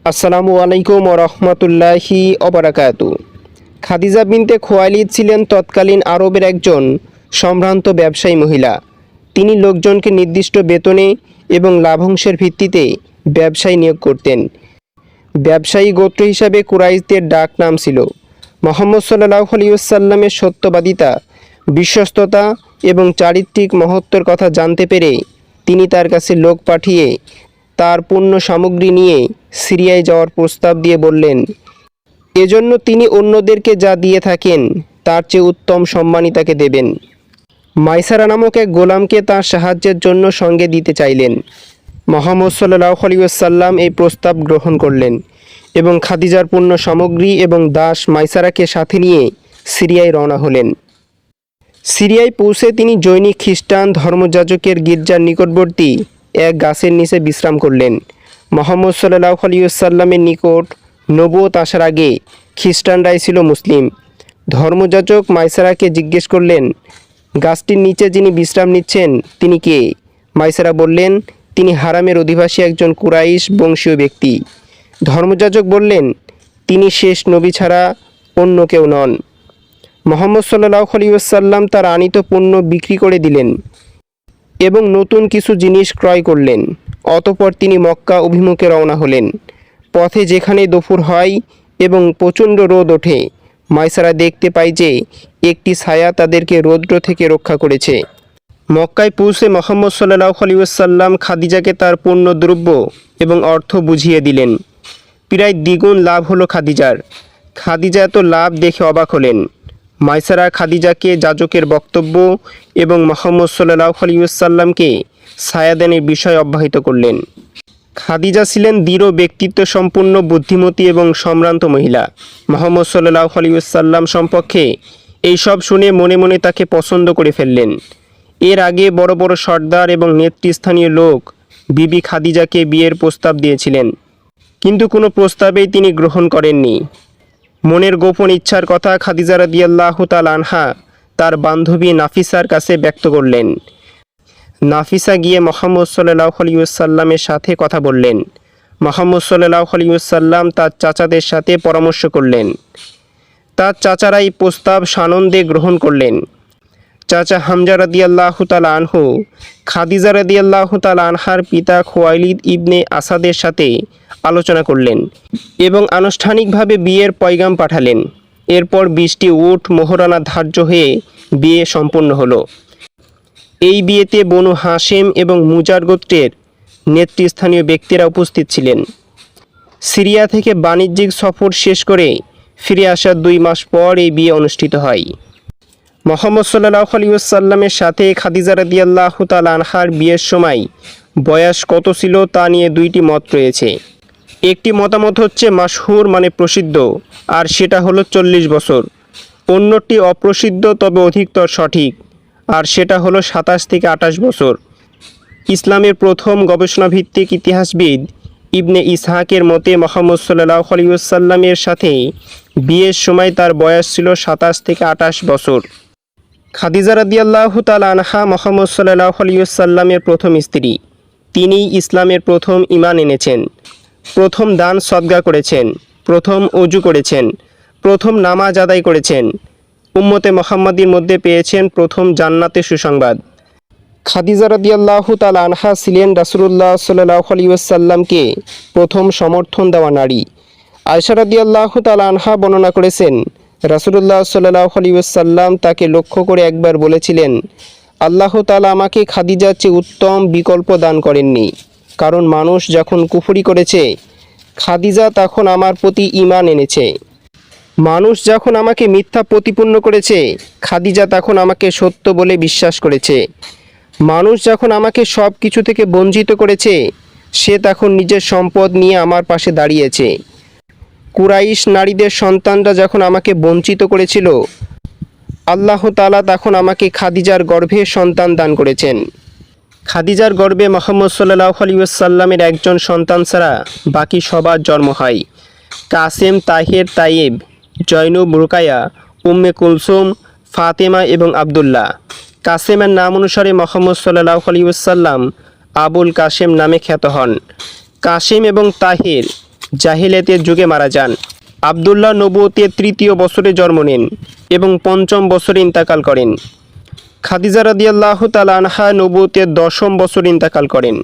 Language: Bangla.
আসসালামু আলাইকুম রহমতুল্লাহি অবরাকাতু। খাদিজা বিনতে খুয়াইলিদ ছিলেন তৎকালীন আরবের একজন সম্ভ্রান্ত ব্যবসায়ী মহিলা। তিনি লোকজনকে নির্দিষ্ট বেতনে এবং লাভাংশের ভিত্তিতে ব্যবসায়ী নিয়োগ করতেন। ব্যবসায়ী গোত্র হিসাবে কুরাইশদের ডাক নাম ছিল। মুহাম্মদ সাল্লাল্লাহু আলাইহি ওয়াসাল্লামের সত্যবাদিতা, বিশ্বস্ততা এবং চারিত্রিক মহত্বর কথা জানতে পেরে তিনি তার কাছে লোক পাঠিয়ে তার পণ্য সামগ্রী নিয়ে সিরিয়ায় যাওয়ার প্রস্তাব দিয়ে বললেন, এজন্য তিনি অন্যদেরকে যা দিয়ে থাকেন তার চেয়ে উত্তম সম্মানই তাকে দেবেন। মাইসারা নামক এক গোলামকে তার সাহায্যের জন্য সঙ্গে দিতে চাইলেন। মুহাম্মদ সাল্লাল্লাহু আলাইহি ওয়াসাল্লাম এই প্রস্তাব গ্রহণ করলেন এবং খাদিজার পণ্য সামগ্রী এবং দাস মাইসারাকে সাথে নিয়ে সিরিয়ায় রওনা হলেন। সিরিয়ায় পৌঁছে তিনি জৈনিক খ্রিস্টান ধর্মযাজকের গির্জার নিকটবর্তী এক গাছের নিচে বিশ্রাম করলেন। মুহাম্মদ সাল্লাল্লাহু আলাইহি ওয়াসাল্লামের নিকট নবুয়ত আসার আগে খ্রিস্টানরাই ছিল মুসলিম। ধর্মযাজক মাইসারাকে জিজ্ঞেস করলেন, গাছটির নিচে যিনি বিশ্রাম নিচ্ছেন তিনি কে? মাইসারা বললেন, তিনি হারামের অধিবাসী একজন কুরাইশ বংশীয় ব্যক্তি। ধর্মযাজক বললেন, তিনি শেষ নবী ছাড়া অন্য কেউ নন। মুহাম্মদ সাল্লাল্লাহু আলাইহি ওয়াসাল্লাম তার আনিত পণ্য বিক্রি করে দিলেন এবং নতুন কিছু জিনিস ক্রয় করলেন। অতঃপর তিনি মক্কা অভিমুখে রওনা হলেন। পথে যেখানে দুপুর হয় এবং প্রচণ্ড রোদ ওঠে, মাইসারা দেখতে পায় যে একটি ছায়া তাদেরকে রৌদ্র থেকে রক্ষা করেছে। মক্কায় পৌঁছে মুহাম্মদ সাল্লাল্লাহু আলাইহি ওয়াসাল্লাম খাদিজাকে তার পণ্য দ্রব্য এবং অর্থ বুঝিয়ে দিলেন। প্রায় দ্বিগুণ লাভ হলো খাদিজার। খাদিজা এত লাভ দেখে অবাক হলেন। মাইসারা খাদিজাকে যাজকের বক্তব্য এবং মুহাম্মদ সাল্লাল্লাহু আলাইহি ওয়াসাল্লামকে ছায়াদানের বিষয় অব্যাহত করলেন। খাদিজা ছিলেন দৃঢ় ব্যক্তিত্ব সম্পন্ন, বুদ্ধিমতী এবং সম্ভ্রান্ত মহিলা। মুহাম্মদ সাল্লাল্লাহু আলাইহি ওয়াসাল্লাম সম্পর্কে এইসব শুনে মনে মনে তাকে পছন্দ করে ফেললেন। এর আগে বড় বড় সর্দার এবং নেতৃস্থানীয় লোক বিবি খাদিজাকে বিয়ের প্রস্তাব দিয়েছিলেন, কিন্তু কোনো প্রস্তাবেই তিনি গ্রহণ করেননি। মনের গোপন ইচ্ছার কথা খাদিজা রাদিয়াল্লাহু তাআলা আনহা তার বান্ধবী নাফিসার কাছে ব্যক্ত করলেন। নাফিসা গিয়ে মুহাম্মদ সাল্লাল্লাহু আলাইহি ওয়াসাল্লামের সাথে কথা বললেন। মুহাম্মদ সাল্লাল্লাহু আলাইহি ওয়াসাল্লাম তার চাচাদের সাথে পরামর্শ করলেন। তার চাচারা এই প্রস্তাব সানন্দে গ্রহণ করলেন। চাচা হামজা রাদিয়াল্লাহু তাআলা আনহু খাদিজা রাদিয়াল্লাহু তাআলা আনহার পিতা খুয়াইলিদ ইবনে আসাদের সাথে আলোচনা করলেন এবং আনুষ্ঠানিকভাবে বিয়ের পয়গাম পাঠালেন। এরপর 20টি উট মোহরানা ধার্য হয়ে বিয়ে সম্পন্ন হলো। এই বিয়েতে বনু হাশেম এবং মুজার গোত্রের নেতৃস্থানীয় ব্যক্তিরা উপস্থিত ছিলেন। সিরিয়া থেকে বাণিজ্যিক সফর শেষ করে ফিরে আসার 2 মাস পর এই বিয়ে অনুষ্ঠিত হয়। মুহাম্মদ সাল্লাল্লাহু আলাইহি ওয়াসাল্লামের সাথে খাদিজা রাদিয়াল্লাহু তাআলা আনহার বিয়ের সময় বয়স কত ছিল তা নিয়ে 2টি মত রয়েছে। একটি মতামত হচ্ছে মাশহুর মানে প্রসিদ্ধ, আর সেটা হলো 40 বছর। অন্যটি অপ্রসিদ্ধ তবে অধিকতর সঠিক, আর সেটা হলো 27 থেকে 28 বছর। ইসলামের প্রথম গবেষণাভিত্তিক ইতিহাসবিদ ইবনে ইসহাকের মতে মুহাম্মদ সাল্লাল্লাহু আলাইহি ওয়াসাল্লামের সাথে বিয়ের সময় তার বয়স ছিল 27 থেকে 28 বছর। খাদিজা রাদিয়াল্লাহু তাআলা আনহা মুহাম্মদ সাল্লাল্লাহু আলাইহি ওয়াসাল্লামের প্রথম স্ত্রী। তিনি ইসলামের প্রথম ঈমান এনেছেন, প্রথম দান সদকা করেছেন, প্রথম ওযু করেছেন, প্রথম নামাজ আদায় করেছেন। উম্মতে মুহাম্মাদীর মধ্যে পেয়েছেন প্রথম জান্নাতের সুসংবাদ। খাদিজা রাদিয়াল্লাহু তাআলা আনহা ছিলেন রাসূলুল্লাহ সাল্লাল্লাহু আলাইহি ওয়াসাল্লামকে প্রথম সমর্থন দেওয়া নারী। আয়েশা রাদিয়াল্লাহু তাআলা আনহা বর্ণনা করেছেন, রাসূলুল্লাহ সাল্লাল্লাহু আলাইহি ওয়াসাল্লাম তাকে লক্ষ্য করে একবার বলেছিলেন, আল্লাহ তাআলা আমাকে খাদিজার চেয়ে উত্তম বিকল্প দান করেননি, কারণ মানুষ যখন কুফরি করেছে খাদিজা তখন আমার প্রতি ঈমান এনেছে। মানুষ যখন আমাকে মিথ্যা প্রতিপন্ন করেছে খাদিজা তখন আমাকে সত্য বলে বিশ্বাস করেছে। মানুষ যখন আমাকে সব কিছু থেকে বঞ্চিত করেছে সে তখন নিজের সম্পদ নিয়ে আমার পাশে দাঁড়িয়েছে। কুরাইশ নারীদের সন্তানরা যখন আমাকে বঞ্চিত করেছিল আল্লাহ তাআলা তখন আমাকে খাদিজার গর্ভে সন্তান দান করেছেন। খাদিজার গর্ভে মুহাম্মদ সাল্লাল্লাহু আলাইহি ওয়াসাল্লামের একজন সন্তান ছাড়া বাকি সবার জন্ম হয়। কাসেম, তাহের, তাইব, জয়নব, রুকায়া, উম্মে কুলসুম, ফাতেমা এবং আবদুল্লাহ। কাসেমের নাম অনুসারে মুহাম্মদ সাল্লাল্লাহু আলাইহি ওয়াসাল্লাম আবুল কাসেম নামে খ্যাত হন। কাসেম এবং তাহের জাহিলিয়াতের যুগে মারা যান। আবদুল্লাহ নবুয়তের 3য় বছরে জন্ম নেন এবং 5ম বছরে ইন্তেকাল করেন। খাদিজা রাদিয়াল্লাহু তাআলা আনহা নবুয়তের 10ম বছরে ইন্তেকাল করেন।